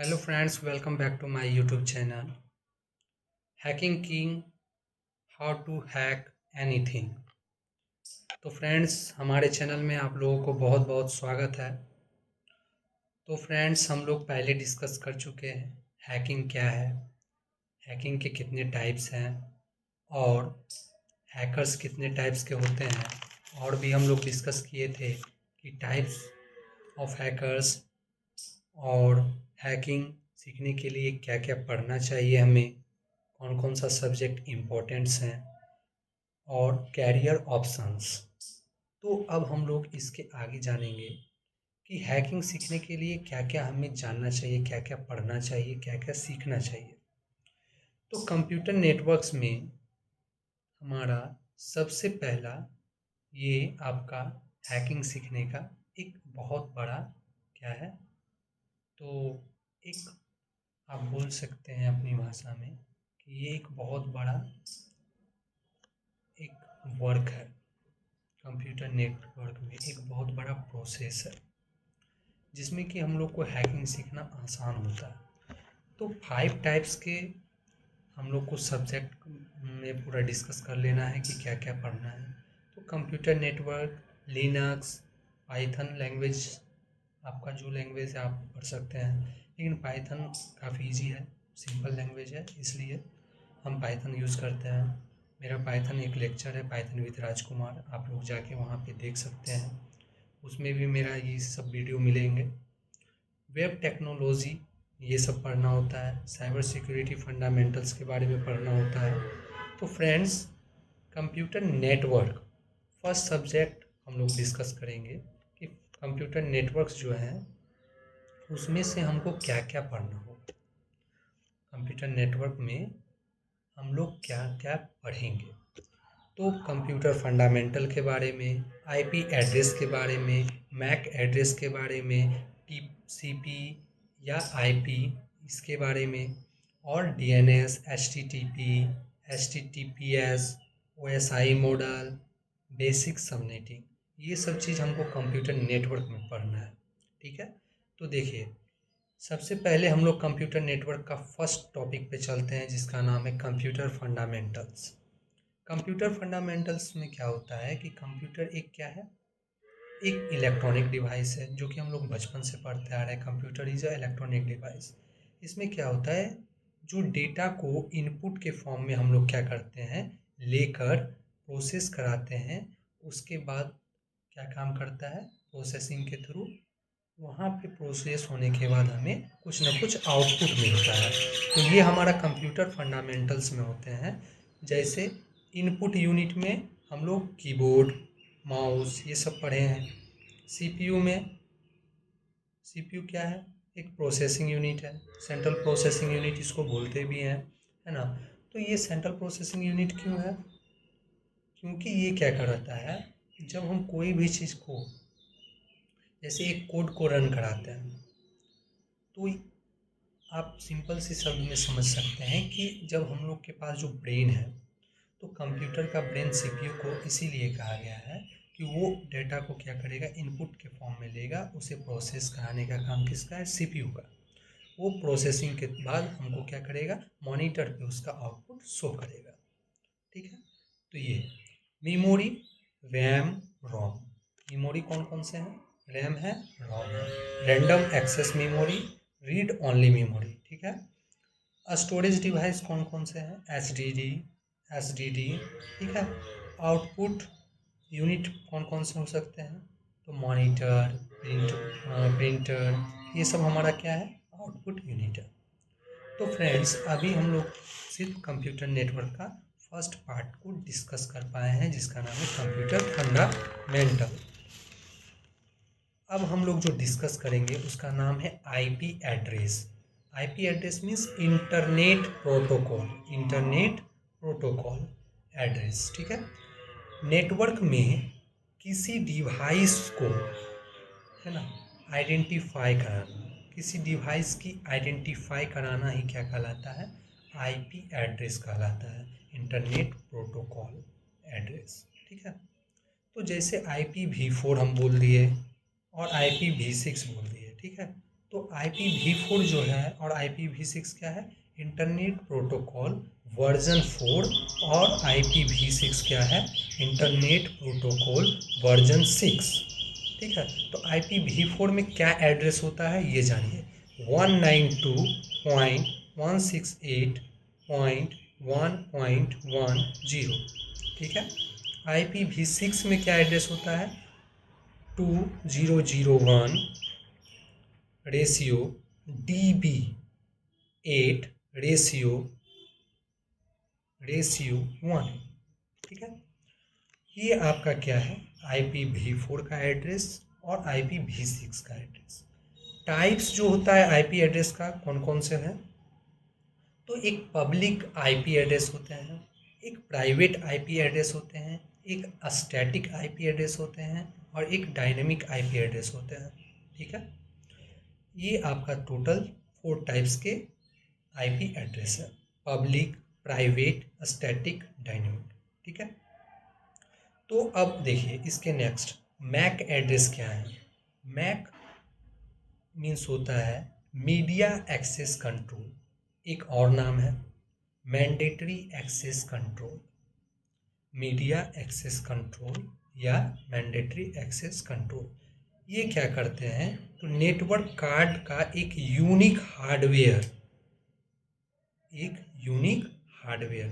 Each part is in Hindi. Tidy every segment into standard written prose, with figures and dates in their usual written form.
Hello friends, welcome back to my YouTube channel Hacking King How to Hack Anything। तो फ्रेंड्स हमारे चैनल में आप लोगों को बहुत बहुत स्वागत है। तो फ्रेंड्स हम लोग पहले डिस्कस कर चुके हैं हैकिंग क्या है, हैकिंग के कितने टाइप्स हैं और हैकर्स कितने टाइप्स के होते हैं। और भी हम लोग डिस्कस किए थे कि टाइप्स ऑफ हैकर्स और हैकिंग सीखने के लिए क्या क्या पढ़ना चाहिए हमें, कौन कौन सा सब्जेक्ट इम्पोर्टेंट्स हैं और कैरियर ऑप्शंस। तो अब हम लोग इसके आगे जानेंगे कि हैकिंग सीखने के लिए क्या क्या हमें जानना चाहिए, क्या क्या पढ़ना चाहिए, क्या क्या सीखना चाहिए। तो कंप्यूटर नेटवर्क्स में हमारा सबसे पहला ये आपका हैकिंग सीखने का एक बहुत बड़ा क्या है, तो एक आप बोल सकते हैं अपनी भाषा में कि ये एक बहुत बड़ा एक वर्क है। कंप्यूटर नेटवर्क में एक बहुत बड़ा प्रोसेस है जिसमें कि हम लोग को हैकिंग सीखना आसान होता है। तो 5 टाइप्स के हम लोग को सब्जेक्ट में पूरा डिस्कस कर लेना है कि क्या क्या पढ़ना है। तो computer network, Linux, Python language, आपका जो लैंग्वेज है आप पढ़ सकते हैं, लेकिन पाइथन काफ़ी इजी है, सिंपल लैंग्वेज है, इसलिए हम पाइथन यूज़ करते हैं। मेरा पाइथन एक लेक्चर है, पाइथन विद राजकुमार, आप लोग जाके वहाँ पे देख सकते हैं, उसमें भी मेरा ये सब वीडियो मिलेंगे। वेब टेक्नोलॉजी ये सब पढ़ना होता है, साइबर सिक्योरिटी फंडामेंटल्स के बारे में पढ़ना होता है। तो friends computer network first subject हम लोग डिस्कस करेंगे कि कंप्यूटर नेटवर्क्स जो हैं उसमें से हमको क्या क्या पढ़ना हो। कंप्यूटर नेटवर्क में हम लोग क्या क्या पढ़ेंगे, तो कंप्यूटर फंडामेंटल के बारे में, आईपी एड्रेस के बारे में, मैक एड्रेस के बारे में, टीसीपी या आईपी इसके बारे में, और DNS, HTTP, HTTPS, OSI model, basic subnetting, ये सब चीज़ हमको कंप्यूटर नेटवर्क में पढ़ना है। ठीक है, तो देखिए सबसे पहले हम लोग कंप्यूटर नेटवर्क का फर्स्ट टॉपिक पे चलते हैं जिसका नाम है कंप्यूटर फंडामेंटल्स। कंप्यूटर फंडामेंटल्स में क्या होता है कि कंप्यूटर एक क्या है, एक इलेक्ट्रॉनिक डिवाइस है जो कि हम लोग बचपन से पढ़ते आ रहे हैं। Computer is a electronic device. इसमें क्या होता है, जो डेटा को इनपुट के फॉर्म में हम लोग क्या करते हैं, लेकर प्रोसेस कराते हैं, उसके बाद क्या काम करता है, प्रोसेसिंग के थ्रू वहाँ पे प्रोसेस होने के बाद हमें कुछ ना कुछ आउटपुट मिलता है। तो ये हमारा कंप्यूटर फंडामेंटल्स में होते हैं। जैसे इनपुट यूनिट में हम लोग कीबोर्ड, माउस ये सब पढ़े हैं। सीपीयू में, सीपीयू क्या है, एक प्रोसेसिंग यूनिट है, सेंट्रल प्रोसेसिंग यूनिट इसको बोलते भी हैं, है ना। तो ये सेंट्रल प्रोसेसिंग यूनिट क्यों है, क्योंकि ये क्या करता है, जब हम कोई भी चीज़ को जैसे एक कोड को रन कराते हैं, तो आप सिंपल सी शब्द में समझ सकते हैं कि जब हम लोग के पास जो ब्रेन है, तो कंप्यूटर का ब्रेन सीपीयू को इसीलिए कहा गया है कि वो डेटा को क्या करेगा, इनपुट के फॉर्म में लेगा, उसे प्रोसेस कराने का काम किसका है, सीपीयू का। वो प्रोसेसिंग के बाद हमको क्या करेगा, मॉनिटर पे उसका आउटपुट शो करेगा। ठीक है, तो ये मेमोरी, रैम, रोम। मेमोरी कौन कौन से हैं, रैम है, रोम है। Random access memory, read only memory. ठीक है, स्टोरेज डिवाइस कौन कौन से हैं, एस डी डी। ठीक है, आउटपुट यूनिट कौन कौन से हो सकते हैं, तो मॉनिटर, प्रिंटर, ये सब हमारा क्या है, आउटपुट यूनिट है। तो फ्रेंड्स अभी हम लोग सिर्फ कंप्यूटर नेटवर्क का फर्स्ट पार्ट को डिस्कस कर पाए हैं जिसका नाम है कंप्यूटर फंडामेंटल। अब हम लोग जो डिस्कस करेंगे उसका नाम है IP address. IP address means internet protocol, internet protocol address. ठीक है, नेटवर्क में किसी डिवाइस को, है ना, आइडेंटिफाई कराना, किसी डिवाइस की आइडेंटिफाई कराना ही क्या कहलाता है, आईपी एड्रेस कहलाता है, इंटरनेट प्रोटोकॉल एड्रेस। ठीक है, तो जैसे IPv4 हम बोल दिए और IPv6 बोल दिए, ठीक है, तो IPv4 जो है और IPv6 क्या है, इंटरनेट प्रोटोकॉल वर्जन 4, और IPv6 क्या है, इंटरनेट प्रोटोकॉल वर्जन 6। ठीक है, तो IPv4 में क्या एड्रेस होता है ये जानिए, 192.168.1.10। ठीक है, IPv6 में क्या एड्रेस होता है, 2001 रेशियो DB8 रेशियो 1। ठीक है, ये आपका क्या है, IPv4 का एड्रेस और IPv6 का एड्रेस। टाइप्स जो होता है IP एड्रेस का कौन कौन से हैं, तो एक पब्लिक IP एड्रेस होते हैं, एक प्राइवेट IP एड्रेस होते हैं, एक स्टैटिक IP एड्रेस होते हैं, और एक डायनेमिक IP एड्रेस होते हैं। ठीक है, ये आपका टोटल 4 टाइप्स के IP एड्रेस है, पब्लिक, प्राइवेट, स्टैटिक, डायनेमिक। ठीक है, तो अब देखिए इसके नेक्स्ट मैक एड्रेस क्या है। मैक मीन्स होता है मीडिया एक्सेस कंट्रोल, एक और नाम है mandatory access control, media access control या मैंडेटरी एक्सेस कंट्रोल। ये क्या करते हैं, तो नेटवर्क कार्ड का एक यूनिक हार्डवेयर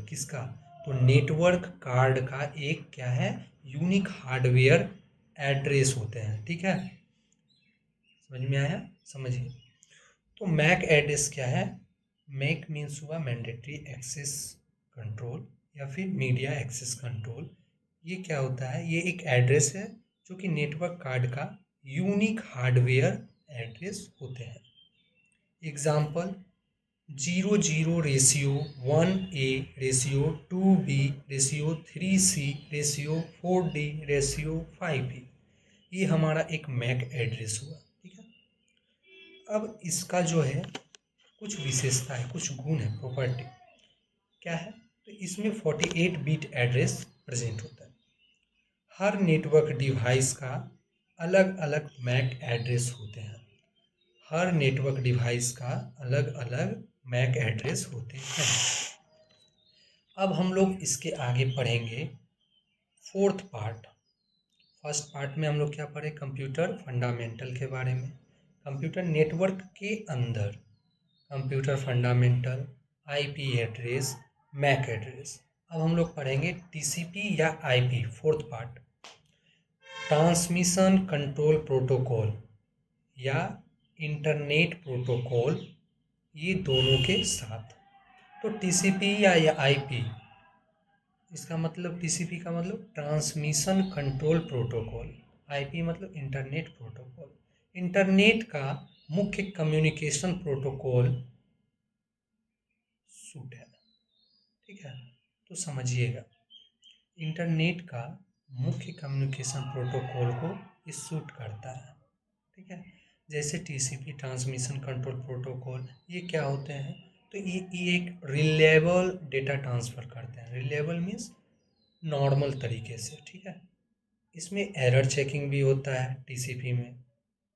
किसका, तो नेटवर्क कार्ड का एक क्या है, यूनिक हार्डवेयर एड्रेस होते हैं। ठीक है, समझ में आया, समझिए। तो मैक एड्रेस क्या है, मैक मीन्स हुआ मैंडेटरी एक्सेस कंट्रोल या फिर मीडिया एक्सेस कंट्रोल। ये क्या होता है, ये एक एड्रेस है जो कि नेटवर्क कार्ड का यूनिक हार्डवेयर एड्रेस होते हैं। एग्जाम्पल 00:1A:2B:3C:4D:5E, ये हमारा एक मैक एड्रेस हुआ। ठीक है, अब इसका जो है कुछ विशेषता है, कुछ गुण है, प्रॉपर्टी क्या है, तो इसमें 48 बिट एड्रेस प्रेजेंट होता है। हर नेटवर्क डिवाइस का अलग अलग मैक एड्रेस होते हैं, हर नेटवर्क डिवाइस का अलग अलग मैक एड्रेस होते हैं। अब हम लोग इसके आगे पढ़ेंगे फोर्थ पार्ट। फर्स्ट पार्ट में हम लोग क्या पढ़े, कंप्यूटर फंडामेंटल के बारे में, कंप्यूटर नेटवर्क के अंदर computer fundamental, IP address, MAC address. अब हम लोग पढ़ेंगे TCP या IP, fourth part, transmission control protocol या इंटरनेट प्रोटोकॉल, ये दोनों के साथ। तो TCP या IP, इसका मतलब TCP का मतलब ट्रांसमिशन कंट्रोल प्रोटोकॉल, IP मतलब इंटरनेट प्रोटोकॉल। इंटरनेट का मुख्य कम्युनिकेशन प्रोटोकॉल सूट है। ठीक है, तो समझिएगा, इंटरनेट का मुख्य कम्युनिकेशन प्रोटोकॉल को ये सूट करता है। ठीक है, जैसे TCP ट्रांसमिशन कंट्रोल प्रोटोकॉल, ये क्या होते हैं, तो ये एक रिलायबल डेटा ट्रांसफ़र करते हैं। रिलायबल मीन्स नॉर्मल तरीके से। ठीक है, इसमें एरर चेकिंग भी होता है TCP में,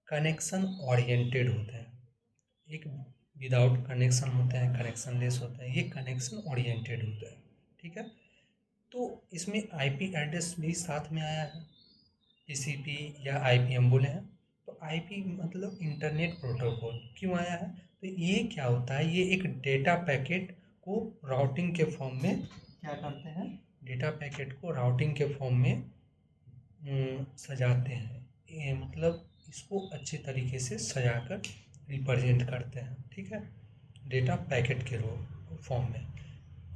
कनेक्शन ओरिएंटेड होते हैं, एक विदाउट कनेक्शन होते हैं, कनेक्शन लेस होते हैं, ये कनेक्शन ओरिएंटेड होता है। ठीक है, तो इसमें IP एड्रेस भी साथ में आया है, TCP या IP हम बोले हैं, तो IP मतलब इंटरनेट प्रोटोकॉल क्यों आया है, तो ये क्या होता है, ये एक डेटा पैकेट को राउटिंग के फॉर्म में क्या करते हैं, डेटा पैकेट को राउटिंग के फॉर्म में सजाते हैं, ये मतलब इसको अच्छे तरीके से सजाकर रिप्रेजेंट करते हैं। ठीक है, डेटा पैकेट के फॉर्म में,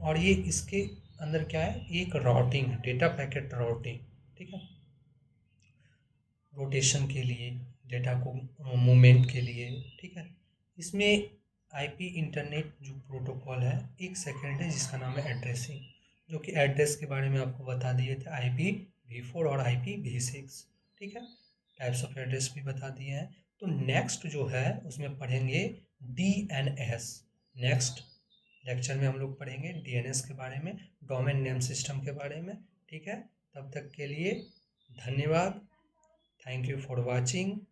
और ये इसके अंदर क्या है, एक राउटिंग, डेटा पैकेट राउटिंग। ठीक है, रोटेशन के लिए, डेटा को मूवमेंट के लिए। ठीक है, इसमें IP इंटरनेट जो प्रोटोकॉल है, एक सेकेंड है जिसका नाम है एड्रेसिंग, जो कि एड्रेस के बारे में आपको बता दिए थे, IPv4 और IPv6। ठीक है, टाइप्स ऑफ एड्रेस भी बता दिए हैं। तो नेक्स्ट जो है उसमें पढ़ेंगे DNS। नेक्स्ट लेक्चर में हम लोग पढ़ेंगे DNS के बारे में, डोमेन नेम सिस्टम के बारे में। ठीक है, तब तक के लिए धन्यवाद। Thank you for watching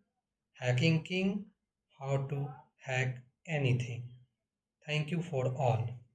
Hacking King how to hack anything. Thank you for all.